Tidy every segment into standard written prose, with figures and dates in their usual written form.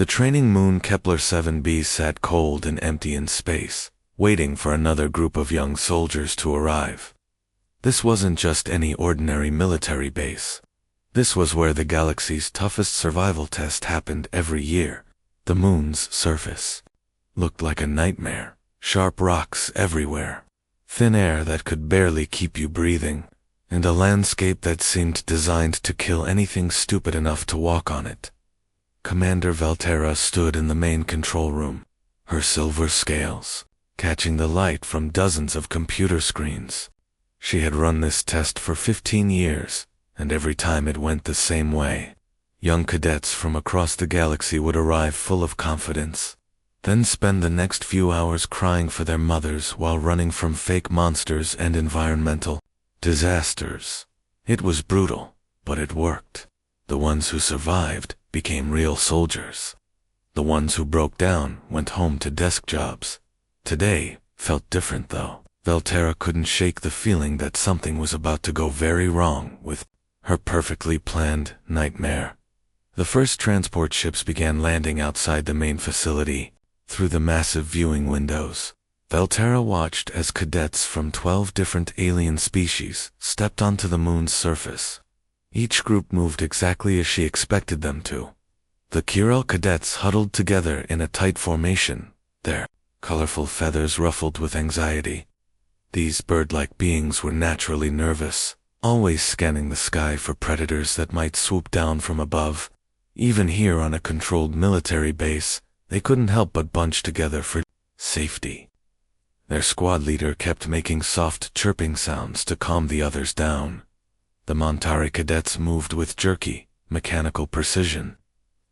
The training moon Kepler 7b sat cold and empty in space, waiting for another group of young soldiers to arrive. This wasn't just any ordinary military base. This was where the galaxy's toughest survival test happened every year. The moon's surface looked like a nightmare. Sharp rocks everywhere, thin air that could barely keep you breathing, and a landscape that seemed designed to kill anything stupid enough to walk on it. Commander Valterra stood in the main control room, her silver scales catching the light from dozens of computer screens. She had run this test for 15 years, and every time it went the same way. Young cadets from across the galaxy would arrive full of confidence, then spend the next few hours crying for their mothers while running from fake monsters and environmental disasters. It was brutal, but it worked. The ones who survived became real soldiers. The ones who broke down went home to desk jobs. Today felt different though. Valterra couldn't shake the feeling that something was about to go very wrong with her perfectly planned nightmare. The first transport ships began landing outside the main facility. Through the massive viewing windows, Valterra watched as cadets from 12 different alien species stepped onto the moon's surface. Each group moved exactly as she expected them to. The Kirel cadets huddled together in a tight formation, their colorful feathers ruffled with anxiety. These bird-like beings were naturally nervous, always scanning the sky for predators that might swoop down from above. Even here on a controlled military base, they couldn't help but bunch together for safety. Their squad leader kept making soft chirping sounds to calm the others down. The Montari cadets moved with jerky, mechanical precision.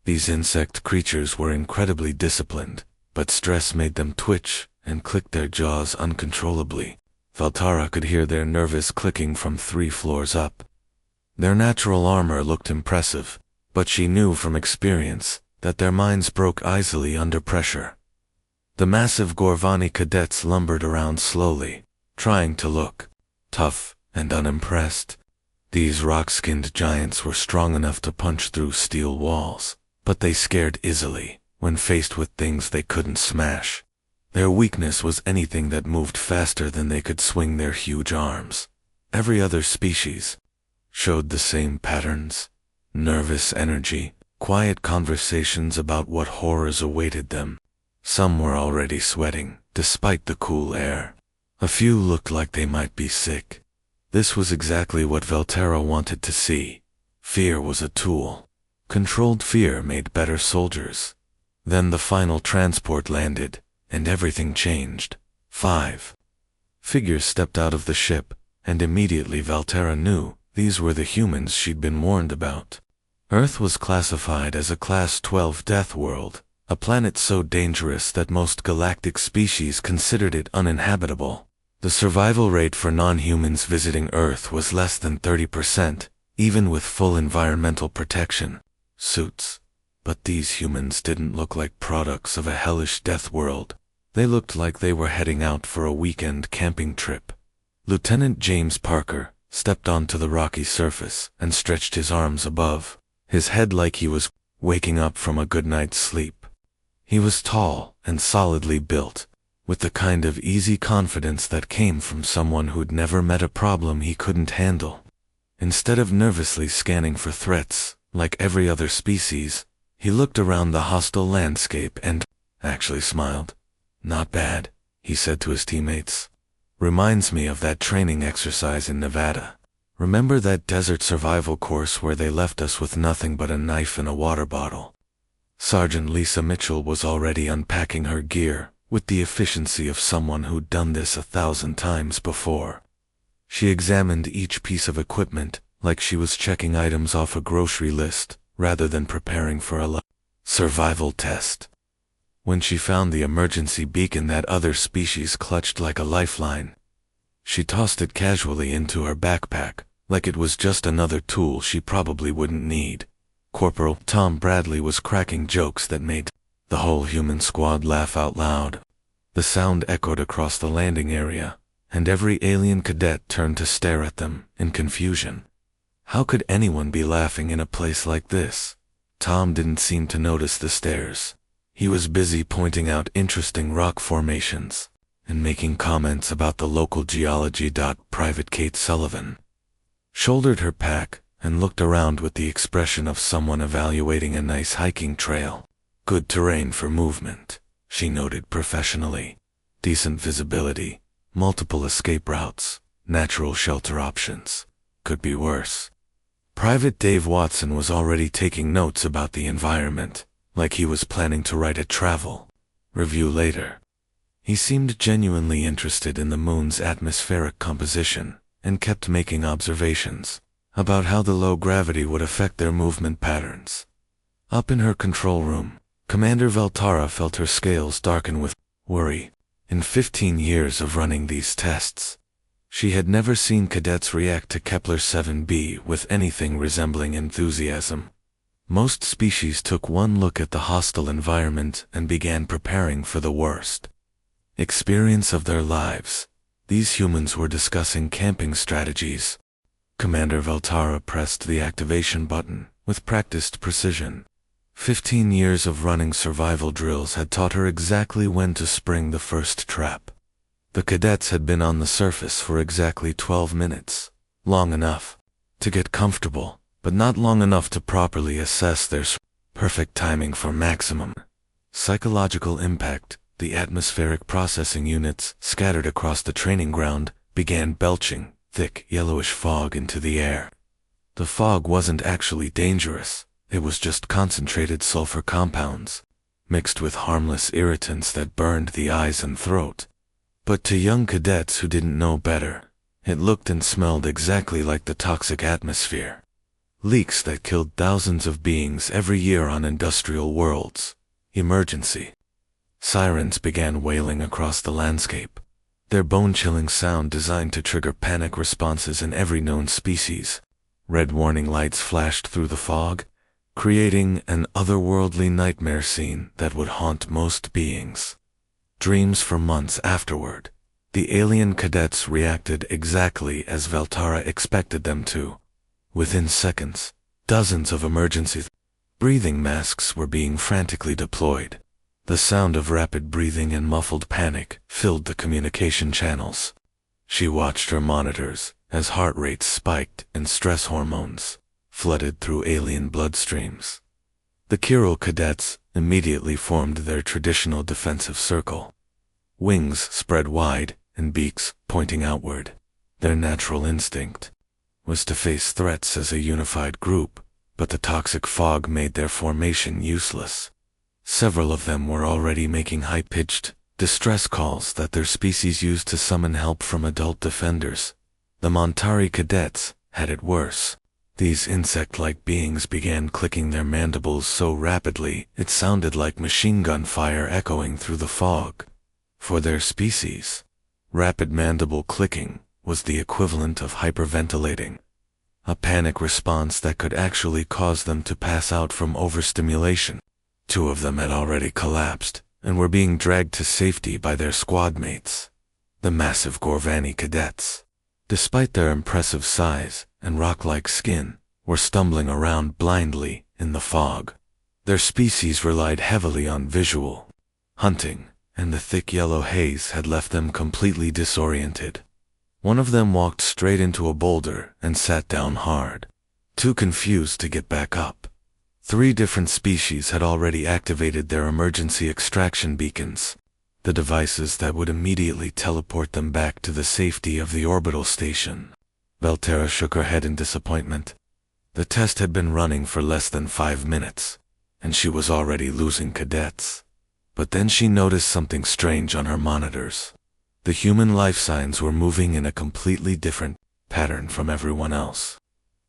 These insect creatures were incredibly disciplined, but stress made them twitch and click their jaws uncontrollably. Valterra could hear their nervous clicking from 3 floors up. Their natural armor looked impressive, but she knew from experience that their minds broke easily under pressure. The massive Gorvani cadets lumbered around slowly, trying to look tough and unimpressed. These rock-skinned giants were strong enough to punch through steel walls, but they scared easily when faced with things they couldn't smash. Their weakness was anything that moved faster than they could swing their huge arms. Every other species showed the same patterns: nervous energy, quiet conversations about what horrors awaited them. Some were already sweating, despite the cool air. A few looked like they might be sick. This was exactly what Valterra wanted to see. Fear was a tool. Controlled fear made better soldiers. Then the final transport landed, and everything changed. 5 figures stepped out of the ship, and immediately Valterra knew these were the humans she'd been warned about. Earth was classified as a Class 12 death world, a planet so dangerous that most galactic species considered it uninhabitable. The survival rate for non-humans visiting Earth was less than 30%, even with full environmental protection suits. But these humans didn't look like products of a hellish death world. They looked like they were heading out for a weekend camping trip. Lieutenant James Parker stepped onto the rocky surface and stretched his arms above, his head like he was waking up from a good night's sleep. He was tall and solidly built, with the kind of easy confidence that came from someone who'd never met a problem he couldn't handle. Instead of nervously scanning for threats, like every other species, he looked around the hostile landscape and actually smiled. "Not bad," he said to his teammates. "Reminds me of that training exercise in Nevada. Remember that desert survival course where they left us with nothing but a knife and a water bottle?" Sergeant Lisa Mitchell was already unpacking her gear, with the efficiency of someone who'd done this 1,000 times before. She examined each piece of equipment like she was checking items off a grocery list, rather than preparing for a survival test. When she found the emergency beacon that other species clutched like a lifeline, she tossed it casually into her backpack, like it was just another tool she probably wouldn't need. Corporal Tom Bradley was cracking jokes that made the whole human squad laugh out loud. The sound echoed across the landing area, and every alien cadet turned to stare at them in confusion. How could anyone be laughing in a place like this? Tom didn't seem to notice the stares. He was busy pointing out interesting rock formations and making comments about the local geology. Private Kate Sullivan shouldered her pack and looked around with the expression of someone evaluating a nice hiking trail. Good terrain for movement, she noted professionally. Decent visibility, multiple escape routes, natural shelter options. Could be worse. Private Dave Watson was already taking notes about the environment, like he was planning to write a travel review later. He seemed genuinely interested in the moon's atmospheric composition and kept making observations about how the low gravity would affect their movement patterns. Up in her control room, Commander Veltara felt her scales darken with worry. In 15 years of running these tests, she had never seen cadets react to Kepler-7b with anything resembling enthusiasm. Most species took one look at the hostile environment and began preparing for the worst. Experience of their lives, these humans were discussing camping strategies. Commander Veltara pressed the activation button with practiced precision. 15 years of running survival drills had taught her exactly when to spring the first trap. The cadets had been on the surface for exactly 12 minutes, long enough to get comfortable, but not long enough to properly assess their perfect timing for maximum psychological impact. The atmospheric processing units scattered across the training ground began belching thick yellowish fog into the air. The fog wasn't actually dangerous. It was just concentrated sulfur compounds, mixed with harmless irritants that burned the eyes and throat. But to young cadets who didn't know better, it looked and smelled exactly like the toxic atmosphere. Leaks that killed thousands of beings every year on industrial worlds. Emergency. Sirens began wailing across the landscape, their bone-chilling sound designed to trigger panic responses in every known species. Red warning lights flashed through the fog, creating an otherworldly nightmare scene that would haunt most beings. Dreams for months afterward. The alien cadets reacted exactly as Veltara expected them to. Within seconds, dozens of emergency breathing masks were being frantically deployed. The sound of rapid breathing and muffled panic filled the communication channels. She watched her monitors as heart rates spiked and stress hormones flooded through alien bloodstreams. The Kirill cadets immediately formed their traditional defensive circle. Wings spread wide and beaks pointing outward. Their natural instinct was to face threats as a unified group, but the toxic fog made their formation useless. Several of them were already making high-pitched distress calls that their species used to summon help from adult defenders. The Montari cadets had it worse. These insect-like beings began clicking their mandibles so rapidly it sounded like machine gun fire echoing through the fog. For their species, rapid mandible clicking was the equivalent of hyperventilating, a panic response that could actually cause them to pass out from overstimulation. 2 of them had already collapsed and were being dragged to safety by their squad mates, the massive Gorvani cadets. Despite their impressive size and rock-like skin, were stumbling around blindly in the fog. Their species relied heavily on visual hunting, and the thick yellow haze had left them completely disoriented. One of them walked straight into a boulder and sat down hard, too confused to get back up. 3 different species had already activated their emergency extraction beacons, the devices that would immediately teleport them back to the safety of the orbital station. Veltara shook her head in disappointment. The test had been running for less than 5 minutes, and she was already losing cadets. But then she noticed something strange on her monitors. The human life signs were moving in a completely different pattern from everyone else.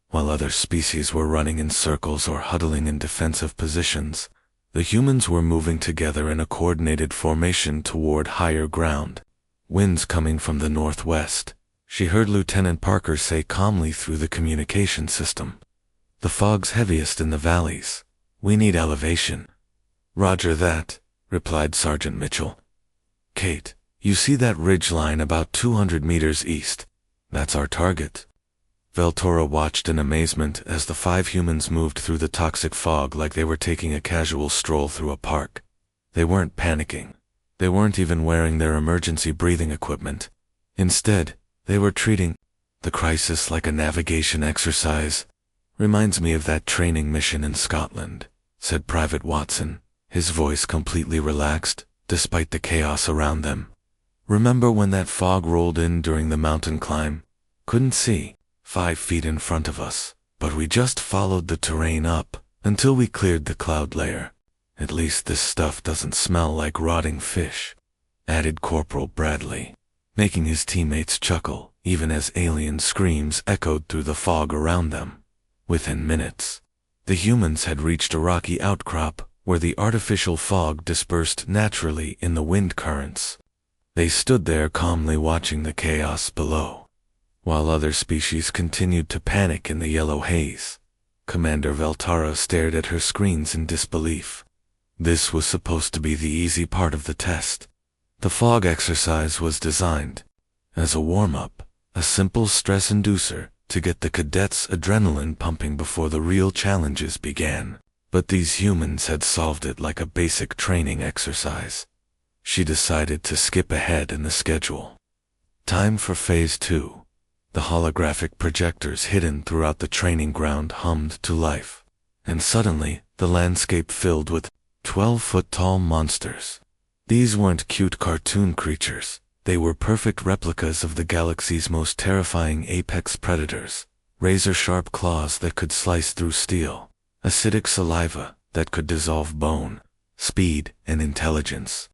While other species were running in circles or huddling in defensive positions, the humans were moving together in a coordinated formation toward higher ground. Winds coming from the northwest, she heard Lieutenant Parker say calmly through the communication system. The fog's heaviest in the valleys. We need elevation. Roger that, replied Sergeant Mitchell. Kate, you see that ridge line about 200 meters east? That's our target. Veltora watched in amazement as the 5 humans moved through the toxic fog like they were taking a casual stroll through a park. They weren't panicking. They weren't even wearing their emergency breathing equipment. Instead, they were treating the crisis like a navigation exercise. "Reminds me of that training mission in Scotland," said Private Watson, his voice completely relaxed, despite the chaos around them. "Remember when that fog rolled in during the mountain climb? Couldn't see 5 feet in front of us, but we just followed the terrain up until we cleared the cloud layer. At least this stuff doesn't smell like rotting fish," added Corporal Bradley, making his teammates chuckle, even as alien screams echoed through the fog around them. Within minutes, the humans had reached a rocky outcrop where the artificial fog dispersed naturally in the wind currents. They stood there calmly watching the chaos below, while other species continued to panic in the yellow haze. Commander Veltara stared at her screens in disbelief. This was supposed to be the easy part of the test. The fog exercise was designed as a warm-up, a simple stress inducer to get the cadets' adrenaline pumping before the real challenges began. But these humans had solved it like a basic training exercise. She decided to skip ahead in the schedule. Time for Phase 2. The holographic projectors hidden throughout the training ground hummed to life, and suddenly the landscape filled with 12-foot-tall monsters. These weren't cute cartoon creatures. They were perfect replicas of the galaxy's most terrifying apex predators, razor-sharp claws that could slice through steel, acidic saliva that could dissolve bone, speed and intelligence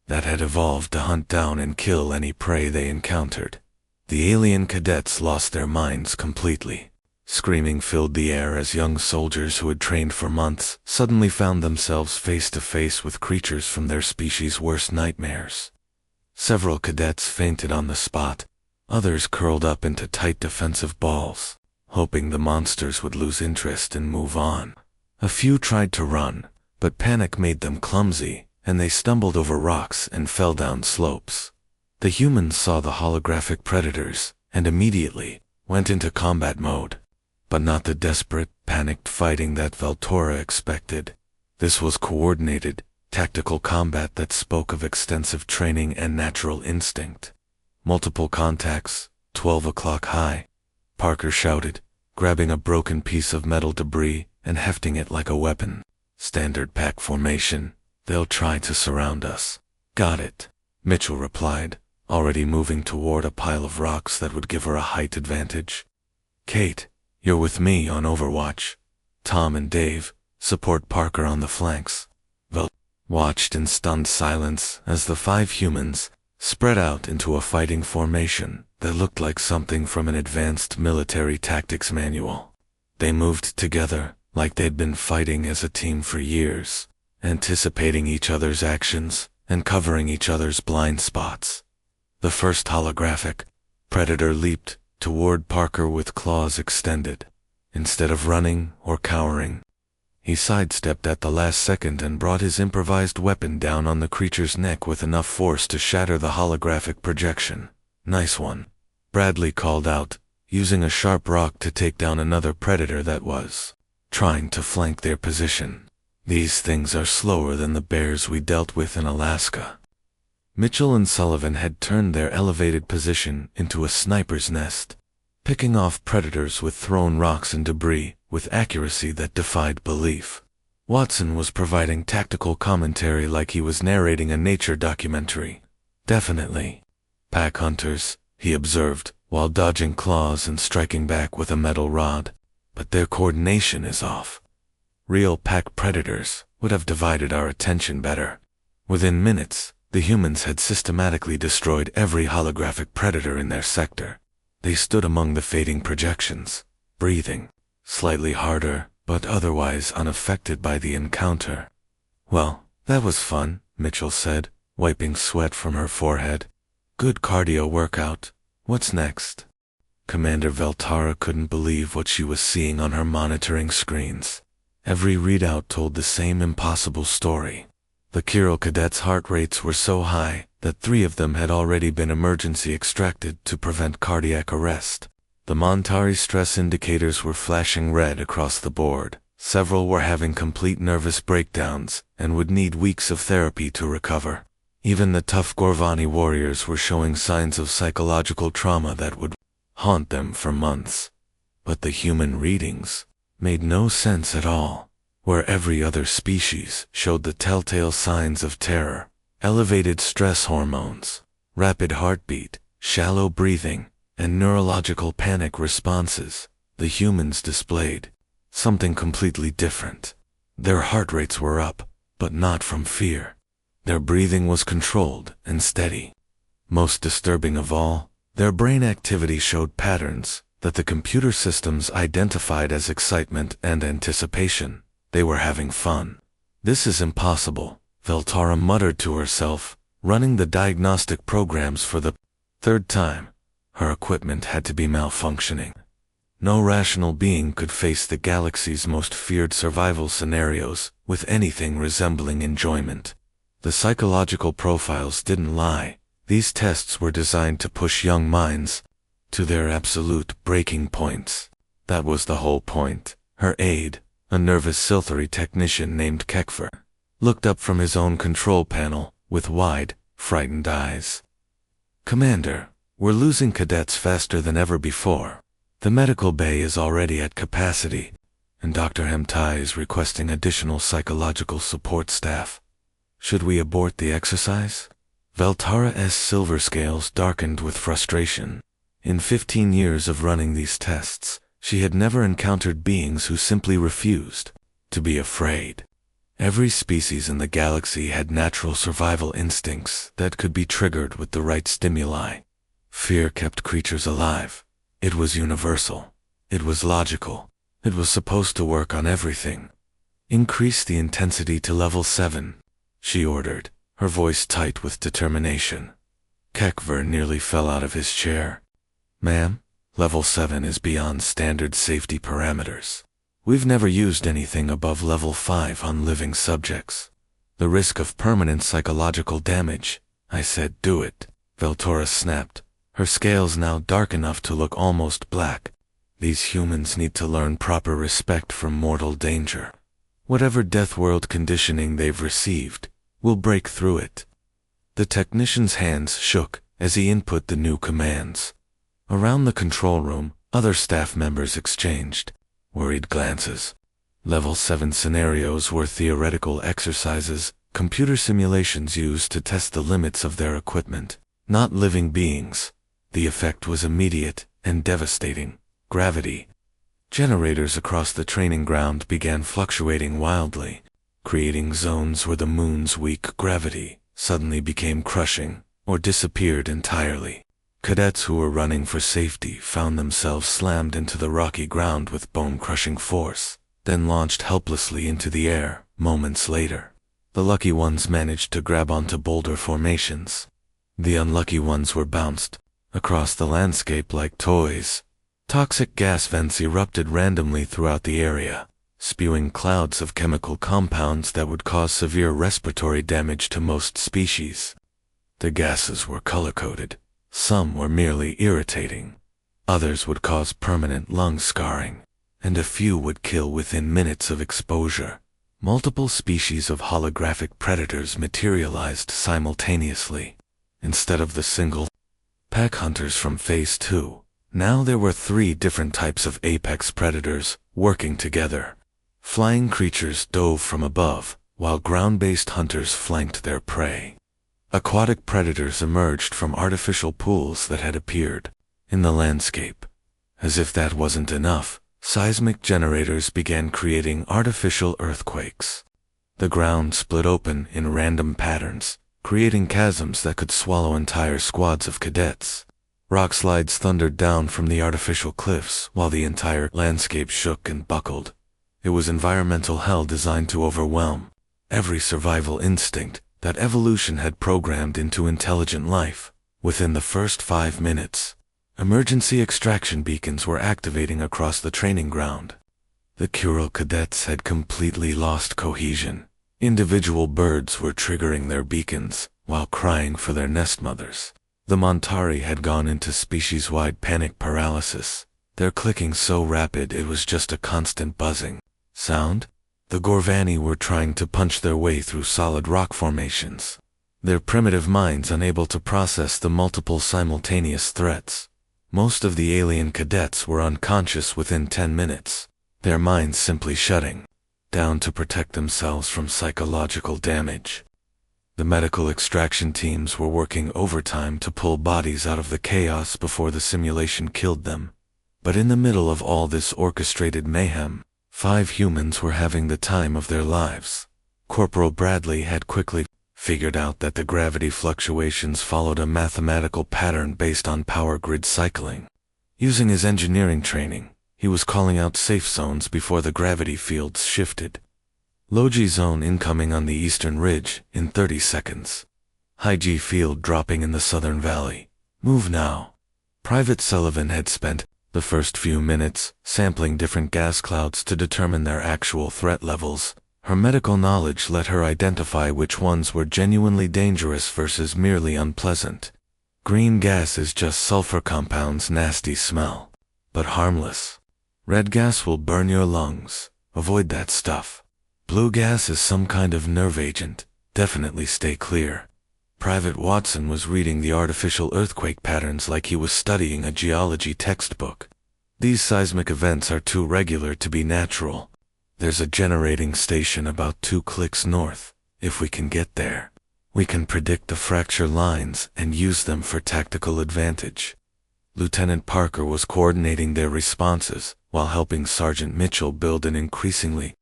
that had evolved to hunt down and kill any prey they encountered. The alien cadets lost their minds completely. Screaming filled the air as young soldiers who had trained for months suddenly found themselves face to face with creatures from their species' worst nightmares. Several cadets fainted on the spot. Others curled up into tight defensive balls, hoping the monsters would lose interest and move on. A few tried to run, but panic made them clumsy, and they stumbled over rocks and fell down slopes. The humans saw the holographic predators and immediately went into combat mode, but not the desperate, panicked fighting that Veltora expected. This was coordinated, tactical combat that spoke of extensive training and natural instinct. "Multiple contacts, 12 o'clock high," Parker shouted, grabbing a broken piece of metal debris and hefting it like a weapon. "Standard pack formation. They'll try to surround us." "Got it," Mitchell replied, already moving toward a pile of rocks that would give her a height advantage. "Kate, you're with me on Overwatch. Tom and Dave, support Parker on the flanks." Vel watched in stunned silence as the 5 humans spread out into a fighting formation that looked like something from an advanced military tactics manual. They moved together like they'd been fighting as a team for years, anticipating each other's actions and covering each other's blind spots. The first holographic predator leaped toward Parker with claws extended. Instead of running or cowering, he sidestepped at the last second and brought his improvised weapon down on the creature's neck with enough force to shatter the holographic projection. "Nice one," Bradley called out, using a sharp rock to take down another predator that was trying to flank their position. "These things are slower than the bears we dealt with in Alaska." Mitchell and Sullivan had turned their elevated position into a sniper's nest, picking off predators with thrown rocks and debris with accuracy that defied belief. Watson was providing tactical commentary like he was narrating a nature documentary. "Definitely pack hunters," he observed, while dodging claws and striking back with a metal rod. "But their coordination is off. Real pack predators would have divided our attention better." Within minutes, the humans had systematically destroyed every holographic predator in their sector. They stood among the fading projections, breathing slightly harder, but otherwise unaffected by the encounter. "Well, that was fun," Mitchell said, wiping sweat from her forehead. "Good cardio workout. What's next?" Commander Veltara couldn't believe what she was seeing on her monitoring screens. Every readout told the same impossible story. The Kirill cadets' heart rates were so high that 3 of them had already been emergency extracted to prevent cardiac arrest. The Montari stress indicators were flashing red across the board. Several were having complete nervous breakdowns and would need weeks of therapy to recover. Even the tough Gorvani warriors were showing signs of psychological trauma that would haunt them for months. But the human readings made no sense at all. Where every other species showed the telltale signs of terror, elevated stress hormones, rapid heartbeat, shallow breathing, and neurological panic responses, the humans displayed something completely different. Their heart rates were up, but not from fear. Their breathing was controlled and steady. Most disturbing of all, their brain activity showed patterns that the computer systems identified as excitement and anticipation. They were having fun. This is impossible, Veltara muttered to herself, running the diagnostic programs for the third time. Her equipment had to be malfunctioning. No rational being could face the galaxy's most feared survival scenarios with anything resembling enjoyment. The psychological profiles didn't lie. These tests were designed to push young minds to their absolute breaking points. That was the whole point. Her aide, a nervous Silthery technician named Kekver, looked up from his own control panel with wide, frightened eyes. "Commander, we're losing cadets faster than ever before. The medical bay is already at capacity, and Dr. Hemtai is requesting additional psychological support staff. Should we abort the exercise?" Veltara's silver scales darkened with frustration. In 15 years of running these tests, she had never encountered beings who simply refused to be afraid. Every species in the galaxy had natural survival instincts that could be triggered with the right stimuli. Fear kept creatures alive. It was universal. It was logical. It was supposed to work on everything. "Increase the intensity to level 7, she ordered, her voice tight with determination. Kekver nearly fell out of his chair. "Ma'am, level 7 is beyond standard safety parameters. We've never used anything above level 5 on living subjects. The risk of permanent psychological damage." "I said do it," Veltora snapped, her scales now dark enough to look almost black. "These humans need to learn proper respect from mortal danger. Whatever Deathworld conditioning they've received, we'll break through it." The technician's hands shook as he input the new commands. Around the control room, other staff members exchanged worried glances. Level 7 scenarios were theoretical exercises, computer simulations used to test the limits of their equipment, not living beings. The effect was immediate and devastating. Gravity. Generators across the training ground began fluctuating wildly, creating zones where the moon's weak gravity suddenly became crushing or disappeared entirely. Cadets who were running for safety found themselves slammed into the rocky ground with bone-crushing force, then launched helplessly into the air moments later. The lucky ones managed to grab onto boulder formations. The unlucky ones were bounced across the landscape like toys. Toxic gas vents erupted randomly throughout the area, spewing clouds of chemical compounds that would cause severe respiratory damage to most species. The gases were color-coded. Some were merely irritating. Others would cause permanent lung scarring, and a few would kill within minutes of exposure. Multiple species of holographic predators materialized simultaneously. Instead of the single pack hunters from Phase 2, now there were 3 different types of apex predators working together. Flying creatures dove from above, while ground-based hunters flanked their prey. Aquatic predators emerged from artificial pools that had appeared in the landscape. As if that wasn't enough, seismic generators began creating artificial earthquakes. The ground split open in random patterns, creating chasms that could swallow entire squads of cadets. Rock slides thundered down from the artificial cliffs while the entire landscape shook and buckled. It was environmental hell designed to overwhelm every survival instinct that evolution had programmed into intelligent life. Within the first 5 minutes, emergency extraction beacons were activating across the training ground. The Kural cadets had completely lost cohesion. Individual birds were triggering their beacons while crying for their nest mothers. The Montari had gone into species-wide panic paralysis, their clicking so rapid it was just a constant buzzing sound. The Gorvani were trying to punch their way through solid rock formations, their primitive minds unable to process the multiple simultaneous threats. Most of the alien cadets were unconscious within 10 minutes, their minds simply shutting down to protect themselves from psychological damage. The medical extraction teams were working overtime to pull bodies out of the chaos before the simulation killed them. But in the middle of all this orchestrated mayhem, 5 humans were having the time of their lives. Corporal Bradley had quickly figured out that the gravity fluctuations followed a mathematical pattern based on power grid cycling. Using his engineering training, he was calling out safe zones before the gravity fields shifted. Low-G zone incoming on the eastern ridge in 30 seconds. High-G field dropping in the southern valley. Move now. Private Sullivan had spent the first few minutes sampling different gas clouds to determine their actual threat levels. Her medical knowledge let her identify which ones were genuinely dangerous versus merely unpleasant. Green gas is just sulfur compounds, nasty smell, but harmless. Red gas will burn your lungs. Avoid that stuff. Blue gas is some kind of nerve agent. Definitely stay clear. Private Watson was reading the artificial earthquake patterns like he was studying a geology textbook. These seismic events are too regular to be natural. There's a generating station about 2 clicks north. If we can get there, we can predict the fracture lines and use them for tactical advantage. Lieutenant Parker was coordinating their responses while helping Sergeant Mitchell build an increasingly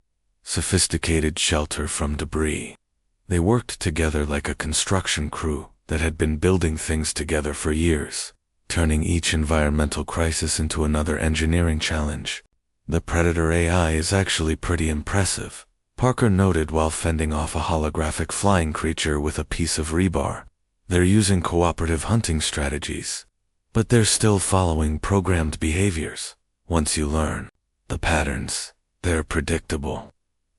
sophisticated shelter from debris. They worked together like a construction crew that had been building things together for years, turning each environmental crisis into another engineering challenge. The Predator AI is actually pretty impressive, Parker noted while fending off a holographic flying creature with a piece of rebar. They're using cooperative hunting strategies, but they're still following programmed behaviors. Once you learn the patterns, they're predictable.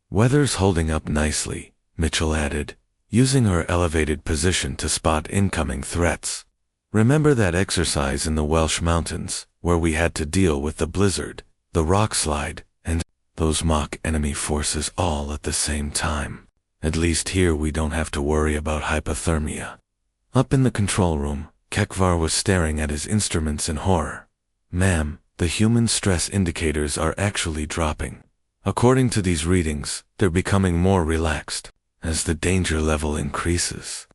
Weather's holding up nicely, Mitchell added, using her elevated position to spot incoming threats. Remember that exercise in the Welsh Mountains, where we had to deal with the blizzard, the rock slide, and those mock enemy forces all at the same time? At least here we don't have to worry about hypothermia. Up in the control room, Kekvar was staring at his instruments in horror. Ma'am, the human stress indicators are actually dropping. According to these readings, they're becoming more relaxed as the danger level increases.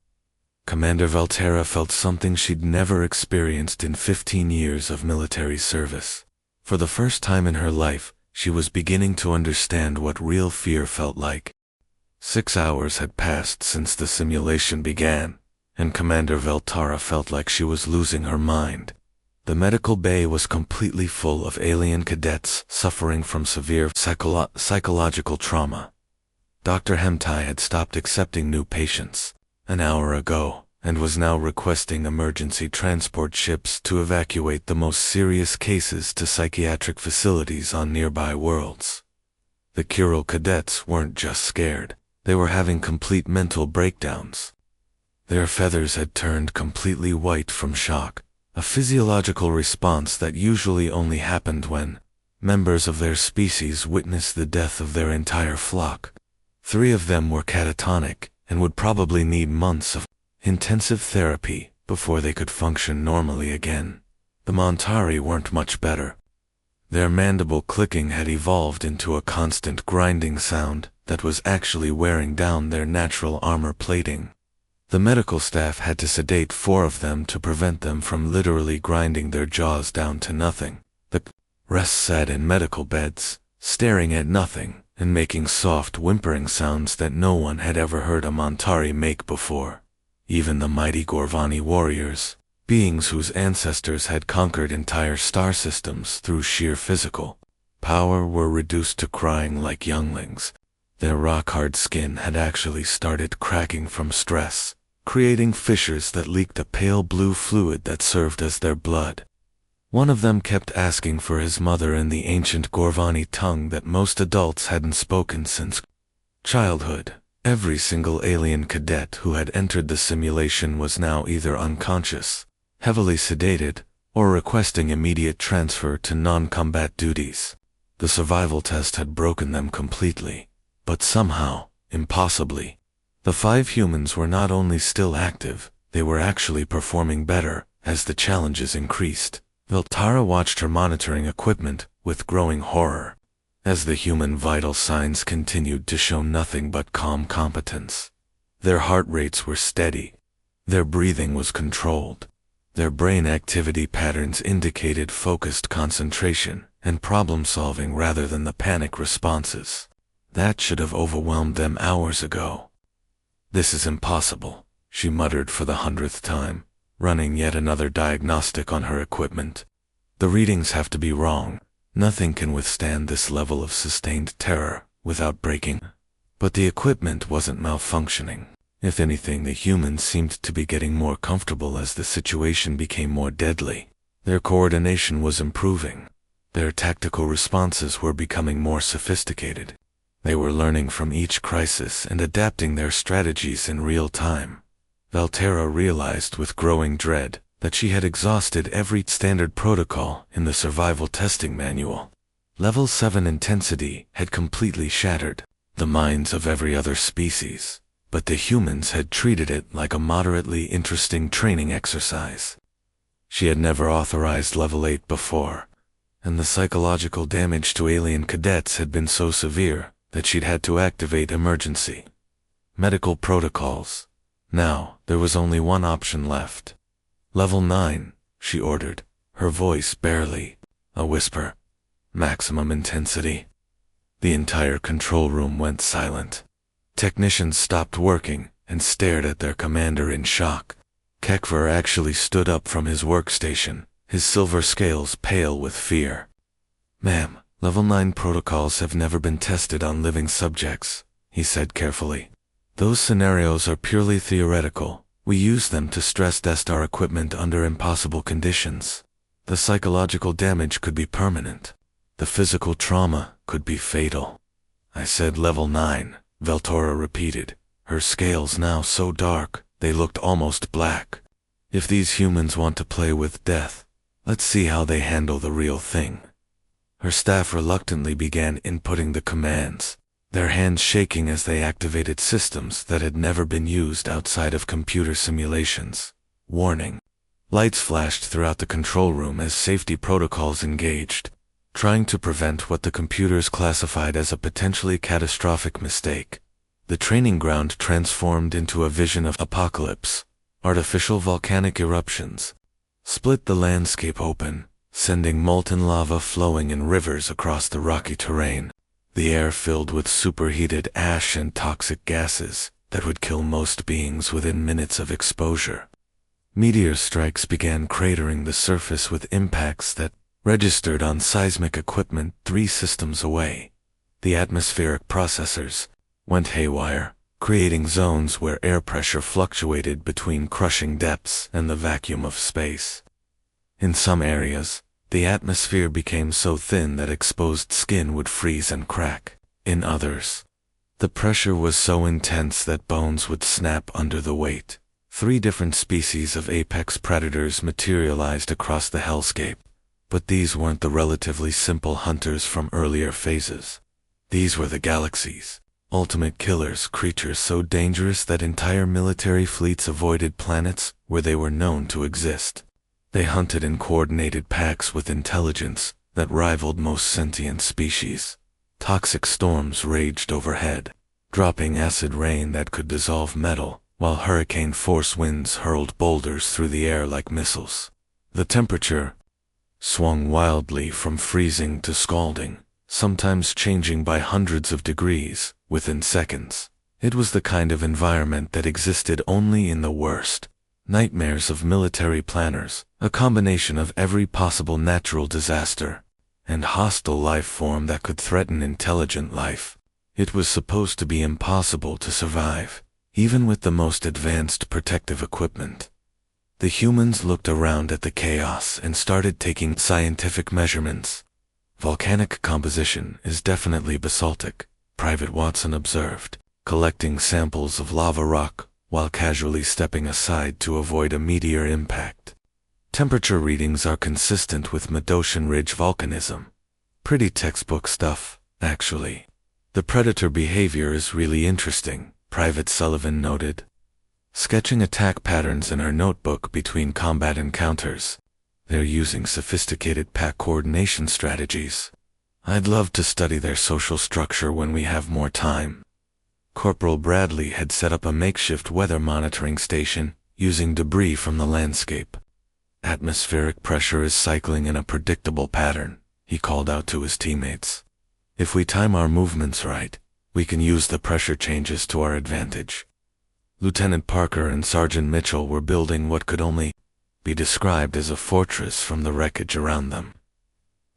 Commander Valterra felt something she'd never experienced in 15 years of military service. For the first time in her life, she was beginning to understand what real fear felt like. 6 hours had passed since the simulation began, and Commander Valterra felt like she was losing her mind. The medical bay was completely full of alien cadets suffering from severe psychological trauma. Dr. Hemtai had stopped accepting new patients an hour ago, and was now requesting emergency transport ships to evacuate the most serious cases to psychiatric facilities on nearby worlds. The Kural cadets weren't just scared, they were having complete mental breakdowns. Their feathers had turned completely white from shock, a physiological response that usually only happened when members of their species witnessed the death of their entire flock. 3 of them were catatonic and would probably need months of intensive therapy before they could function normally again. The Montari weren't much better. Their mandible clicking had evolved into a constant grinding sound that was actually wearing down their natural armor plating. The medical staff had to sedate 4 of them to prevent them from literally grinding their jaws down to nothing. The rest sat in medical beds, staring at nothing and making soft whimpering sounds that no one had ever heard a Montari make before. Even the mighty Gorvani warriors, beings whose ancestors had conquered entire star systems through sheer physical power, were reduced to crying like younglings. Their rock-hard skin had actually started cracking from stress, creating fissures that leaked a pale blue fluid that served as their blood. One of them kept asking for his mother in the ancient Gorvani tongue that most adults hadn't spoken since childhood. Every single alien cadet who had entered the simulation was now either unconscious, heavily sedated, or requesting immediate transfer to non-combat duties. The survival test had broken them completely, but somehow, impossibly, the 5 humans were not only still active, they were actually performing better as the challenges increased. Veltara watched her monitoring equipment with growing horror, as the human vital signs continued to show nothing but calm competence. Their heart rates were steady, their breathing was controlled, their brain activity patterns indicated focused concentration and problem-solving rather than the panic responses that should have overwhelmed them hours ago. "This is impossible," she muttered for the 100th time, running yet another diagnostic on her equipment. "The readings have to be wrong. Nothing can withstand this level of sustained terror without breaking." But the equipment wasn't malfunctioning. If anything, the humans seemed to be getting more comfortable as the situation became more deadly. Their coordination was improving. Their tactical responses were becoming more sophisticated. They were learning from each crisis and adapting their strategies in real time. Veltara realized with growing dread that she had exhausted every standard protocol in the survival testing manual. Level 7 intensity had completely shattered the minds of every other species, but the humans had treated it like a moderately interesting training exercise. She had never authorized level 8 before, and the psychological damage to alien cadets had been so severe that she'd had to activate emergency medical protocols. Now, there was only one option left. "Level 9, she ordered, her voice barely a whisper. "Maximum intensity." The entire control room went silent. Technicians stopped working and stared at their commander in shock. Kekver actually stood up from his workstation, his silver scales pale with fear. "Ma'am, level 9 protocols have never been tested on living subjects," he said carefully. "Those scenarios are purely theoretical. We use them to stress test our equipment under impossible conditions. The psychological damage could be permanent. The physical trauma could be fatal." "I said level 9, Veltara repeated, her scales now so dark they looked almost black. "If these humans want to play with death, let's see how they handle the real thing." Her staff reluctantly began inputting the commands, their hands shaking as they activated systems that had never been used outside of computer simulations. Warning. Lights flashed throughout the control room as safety protocols engaged, trying to prevent what the computers classified as a potentially catastrophic mistake. The training ground transformed into a vision of apocalypse. Artificial volcanic eruptions split the landscape open, sending molten lava flowing in rivers across the rocky terrain. The air filled with superheated ash and toxic gases that would kill most beings within minutes of exposure. Meteor strikes began cratering the surface with impacts that registered on seismic equipment 3 systems away. The atmospheric processors went haywire, creating zones where air pressure fluctuated between crushing depths and the vacuum of space. In some areas, the atmosphere became so thin that exposed skin would freeze and crack. In others, the pressure was so intense that bones would snap under the weight. 3 different species of apex predators materialized across the hellscape, but these weren't the relatively simple hunters from earlier phases. These were the galaxy's ultimate killers, creatures so dangerous that entire military fleets avoided planets where they were known to exist. They hunted in coordinated packs with intelligence that rivaled most sentient species. Toxic storms raged overhead, dropping acid rain that could dissolve metal, while hurricane-force winds hurled boulders through the air like missiles. The temperature swung wildly from freezing to scalding, sometimes changing by hundreds of degrees within seconds. It was the kind of environment that existed only in the worst nightmares of military planners, a combination of every possible natural disaster and hostile life form that could threaten intelligent life. It was supposed to be impossible to survive, even with the most advanced protective equipment. The humans looked around at the chaos and started taking scientific measurements. "Volcanic composition is definitely basaltic," Private Watson observed, collecting samples of lava rock while casually stepping aside to avoid a meteor impact. Temperature readings are consistent with mid-ocean ridge volcanism. Pretty textbook stuff, actually. The predator behavior is really interesting, Private Sullivan noted. Sketching attack patterns in her notebook between combat encounters. They're using sophisticated pack coordination strategies. I'd love to study their social structure when we have more time. Corporal Bradley had set up a makeshift weather monitoring station, using debris from the landscape. Atmospheric pressure is cycling in a predictable pattern, he called out to his teammates. If we time our movements right, we can use the pressure changes to our advantage. Lieutenant Parker and Sergeant Mitchell were building what could only be described as a fortress from the wreckage around them.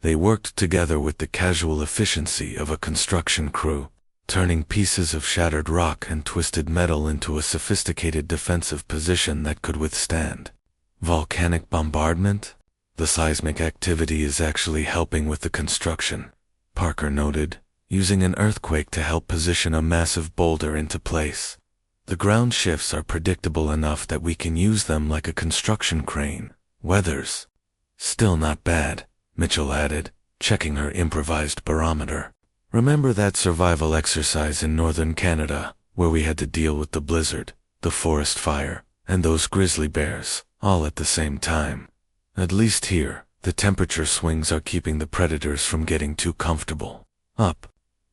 They worked together with the casual efficiency of a construction crew, turning pieces of shattered rock and twisted metal into a sophisticated defensive position that could withstand volcanic bombardment. The seismic activity is actually helping with the construction, Parker noted, using an earthquake to help position a massive boulder into place. The ground shifts are predictable enough that we can use them like a construction crane. Weather's still not bad, Mitchell added, checking her improvised barometer. Remember that survival exercise in northern Canada, where we had to deal with the blizzard, the forest fire, and those grizzly bears, all at the same time? At least here, the temperature swings are keeping the predators from getting too comfortable. Up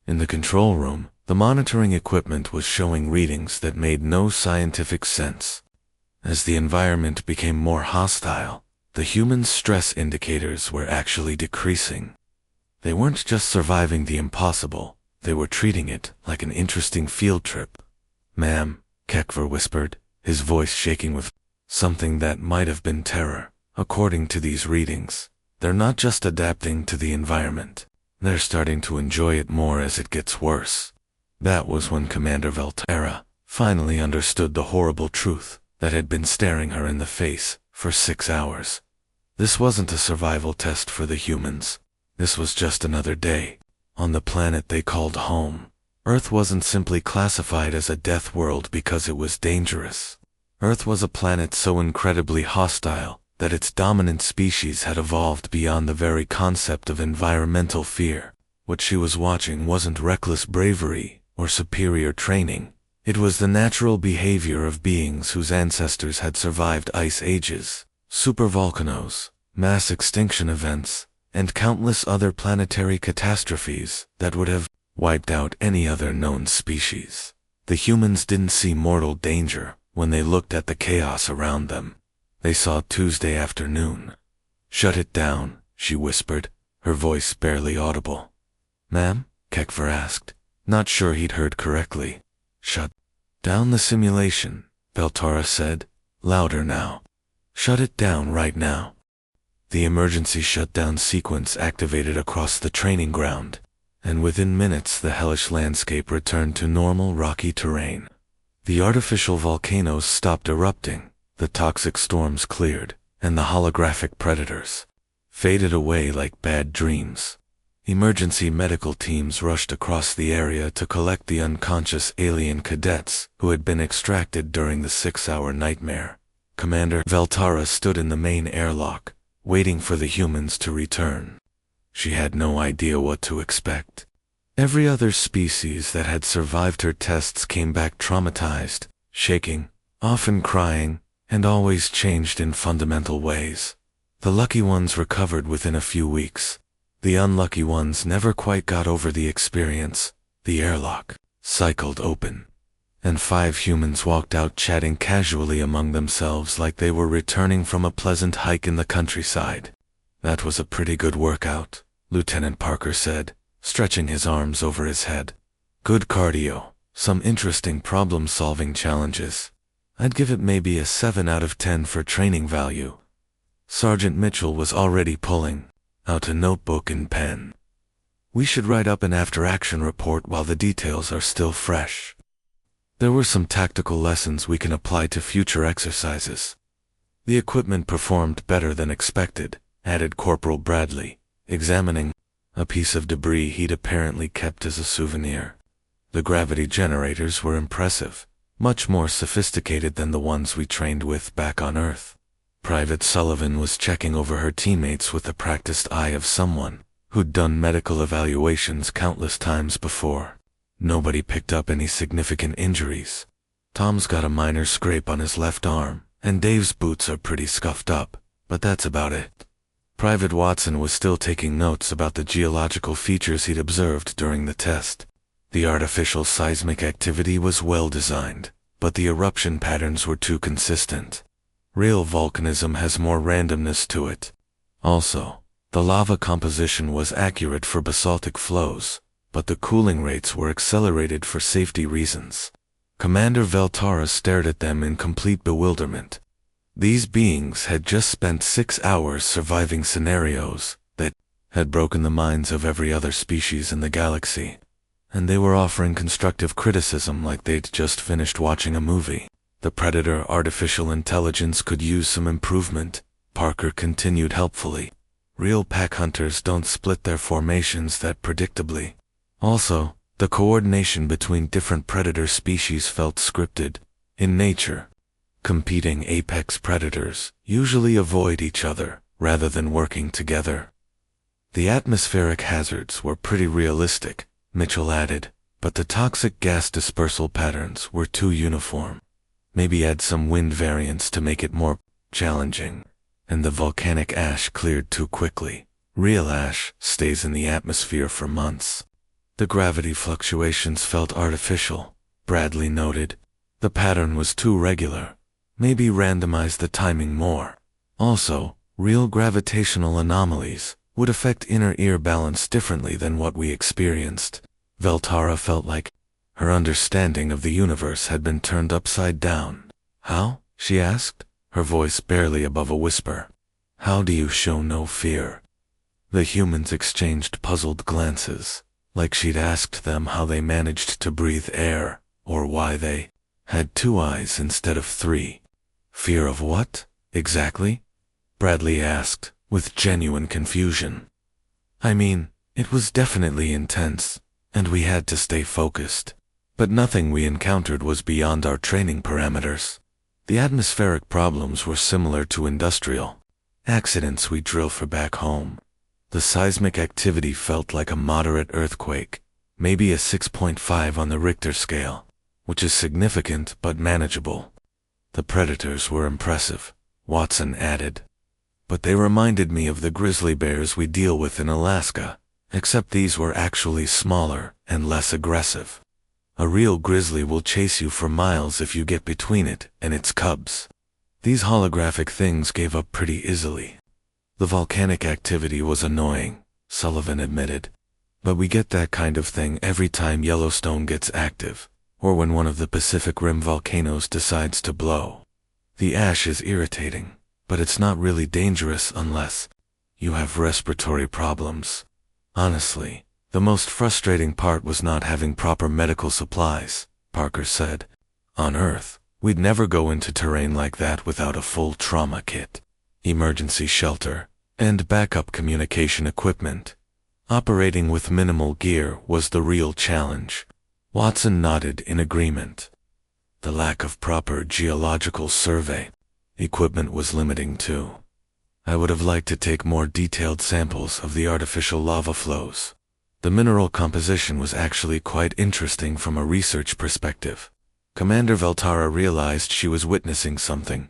in the control room, the monitoring equipment was showing readings that made no scientific sense. As the environment became more hostile, the human stress indicators were actually decreasing. They weren't just surviving the impossible, they were treating it like an interesting field trip. "Ma'am," Kekver whispered, his voice shaking with something that might have been terror. "According to these readings, they're not just adapting to the environment. They're starting to enjoy it more as it gets worse." That was when Commander Veltara finally understood the horrible truth that had been staring her in the face for 6 hours. This wasn't a survival test for the humans. This was just another day on the planet they called home. Earth wasn't simply classified as a death world because it was dangerous. Earth was a planet so incredibly hostile that its dominant species had evolved beyond the very concept of environmental fear. What she was watching wasn't reckless bravery or superior training. It was the natural behavior of beings whose ancestors had survived ice ages, supervolcanoes, mass extinction events, and countless other planetary catastrophes that would have wiped out any other known species. The humans didn't see mortal danger when they looked at the chaos around them. They saw Tuesday afternoon. "Shut it down," she whispered, her voice barely audible. "Ma'am?" Kekver asked, not sure he'd heard correctly. "Shut down the simulation," Veltara said, louder now. "Shut it down right now." The emergency shutdown sequence activated across the training ground, and within minutes the hellish landscape returned to normal rocky terrain. The artificial volcanoes stopped erupting, the toxic storms cleared, and the holographic predators faded away like bad dreams. Emergency medical teams rushed across the area to collect the unconscious alien cadets who had been extracted during the 6-hour nightmare. Commander Veltara stood in the main airlock, waiting for the humans to return. She had no idea what to expect. Every other species that had survived her tests came back traumatized, shaking, often crying, and always changed in fundamental ways. The lucky ones recovered within a few weeks. The unlucky ones never quite got over the experience. The airlock cycled open, and 5 humans walked out chatting casually among themselves like they were returning from a pleasant hike in the countryside. "That was a pretty good workout," Lieutenant Parker said, stretching his arms over his head. "Good cardio, some interesting problem-solving challenges. I'd give it maybe a 7 out of 10 for training value." Sergeant Mitchell was already pulling out a notebook and pen. "We should write up an after-action report while the details are still fresh. There were some tactical lessons we can apply to future exercises." "The equipment performed better than expected," added Corporal Bradley, examining a piece of debris he'd apparently kept as a souvenir. "The gravity generators were impressive, much more sophisticated than the ones we trained with back on Earth." Private Sullivan was checking over her teammates with the practiced eye of someone who'd done medical evaluations countless times before. Nobody picked up any significant injuries. Tom's got a minor scrape on his left arm, and Dave's boots are pretty scuffed up, but that's about it. Private Watson was still taking notes about the geological features he'd observed during the test. The artificial seismic activity was well designed, but the eruption patterns were too consistent. Real volcanism has more randomness to it. Also, the lava composition was accurate for basaltic flows, but the cooling rates were accelerated for safety reasons. Commander Veltara stared at them in complete bewilderment. These beings had just spent 6 hours surviving scenarios that had broken the minds of every other species in the galaxy, and they were offering constructive criticism like they'd just finished watching a movie. The Predator artificial intelligence could use some improvement, Parker continued helpfully. Real pack hunters don't split their formations that predictably. Also, the coordination between different predator species felt scripted. In nature, competing apex predators usually avoid each other rather than working together. The atmospheric hazards were pretty realistic, Mitchell added, but the toxic gas dispersal patterns were too uniform. Maybe add some wind variance to make it more challenging. And the volcanic ash cleared too quickly. Real ash stays in the atmosphere for months. The gravity fluctuations felt artificial, Bradley noted. The pattern was too regular. Maybe randomize the timing more. Also, real gravitational anomalies would affect inner ear balance differently than what we experienced. Veltara felt like her understanding of the universe had been turned upside down. How? She asked, her voice barely above a whisper. How do you show no fear? The humans exchanged puzzled glances, like she'd asked them how they managed to breathe air, or why they had 2 eyes instead of 3. Fear of what, exactly? Bradley asked, with genuine confusion. I mean, it was definitely intense, and we had to stay focused. But nothing we encountered was beyond our training parameters. The atmospheric problems were similar to industrial accidents we drill for back home. The seismic activity felt like a moderate earthquake, maybe a 6.5 on the Richter scale, which is significant but manageable. The predators were impressive, Watson added. But they reminded me of the grizzly bears we deal with in Alaska, except these were actually smaller and less aggressive. A real grizzly will chase you for miles if you get between it and its cubs. These holographic things gave up pretty easily. The volcanic activity was annoying, Sullivan admitted. But we get that kind of thing every time Yellowstone gets active, or when one of the Pacific Rim volcanoes decides to blow. The ash is irritating, but it's not really dangerous unless you have respiratory problems. Honestly, the most frustrating part was not having proper medical supplies, Parker said. On Earth, we'd never go into terrain like that without a full trauma kit, emergency shelter, and backup communication equipment. Operating with minimal gear was the real challenge. Watson nodded in agreement. The lack of proper geological survey equipment was limiting too. I would have liked to take more detailed samples of the artificial lava flows. The mineral composition was actually quite interesting from a research perspective. Commander Veltara realized she was witnessing something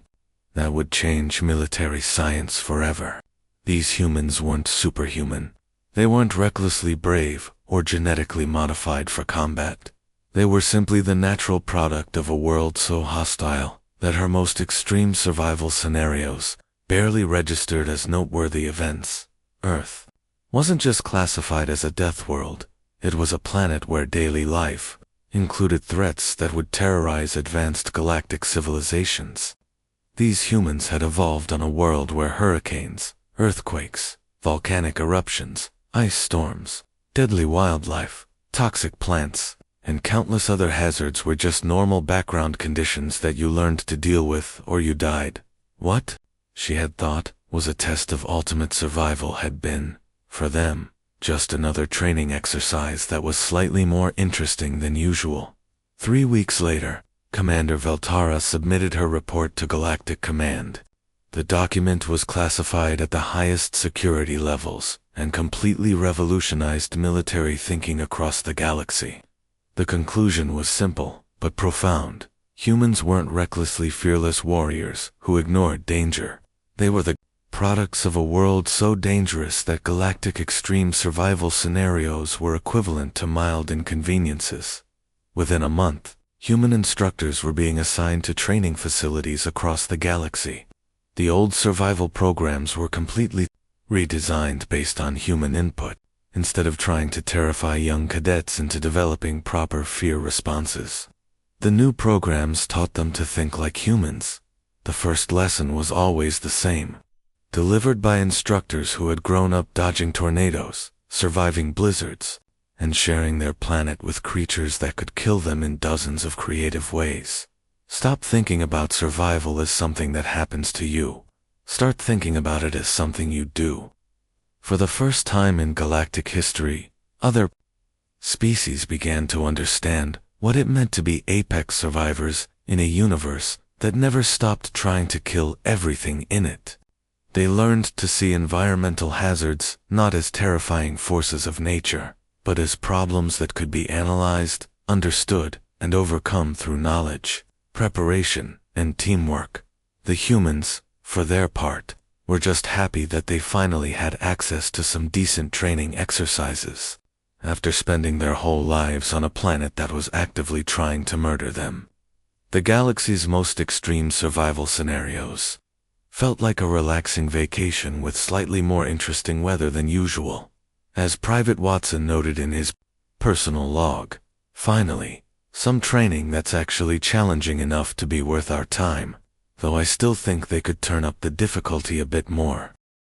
that would change military science forever. These humans weren't superhuman. They weren't recklessly brave or genetically modified for combat. They were simply the natural product of a world so hostile that her most extreme survival scenarios barely registered as noteworthy events. Earth wasn't just classified as a death world, it was a planet where daily life included threats that would terrorize advanced galactic civilizations. These humans had evolved on a world where hurricanes, earthquakes, volcanic eruptions, ice storms, deadly wildlife, toxic plants, and countless other hazards were just normal background conditions that you learned to deal with or you died. What, she had thought, was a test of ultimate survival had been, for them, just another training exercise that was slightly more interesting than usual. 3 weeks later, Commander Veltara submitted her report to Galactic Command. The document was classified at the highest security levels and completely revolutionized military thinking across the galaxy. The conclusion was simple, but profound. Humans weren't recklessly fearless warriors who ignored danger. They were the products of a world so dangerous that galactic extreme survival scenarios were equivalent to mild inconveniences. Within a month, human instructors were being assigned to training facilities across the galaxy. The old survival programs were completely redesigned based on human input, instead of trying to terrify young cadets into developing proper fear responses. The new programs taught them to think like humans. The first lesson was always the same, delivered by instructors who had grown up dodging tornadoes, surviving blizzards, and sharing their planet with creatures that could kill them in dozens of creative ways. Stop thinking about survival as something that happens to you. Start thinking about it as something you do. For the first time in galactic history, other species began to understand what it meant to be apex survivors in a universe that never stopped trying to kill everything in it. They learned to see environmental hazards not as terrifying forces of nature, but as problems that could be analyzed, understood, and overcome through knowledge, preparation, and teamwork. The humans, for their part, were just happy that they finally had access to some decent training exercises, after spending their whole lives on a planet that was actively trying to murder them. The galaxy's most extreme survival scenarios felt like a relaxing vacation with slightly more interesting weather than usual. As Private Watson noted in his personal log, finally, some training that's actually challenging enough to be worth our time, though I still think they could turn up the difficulty a bit more.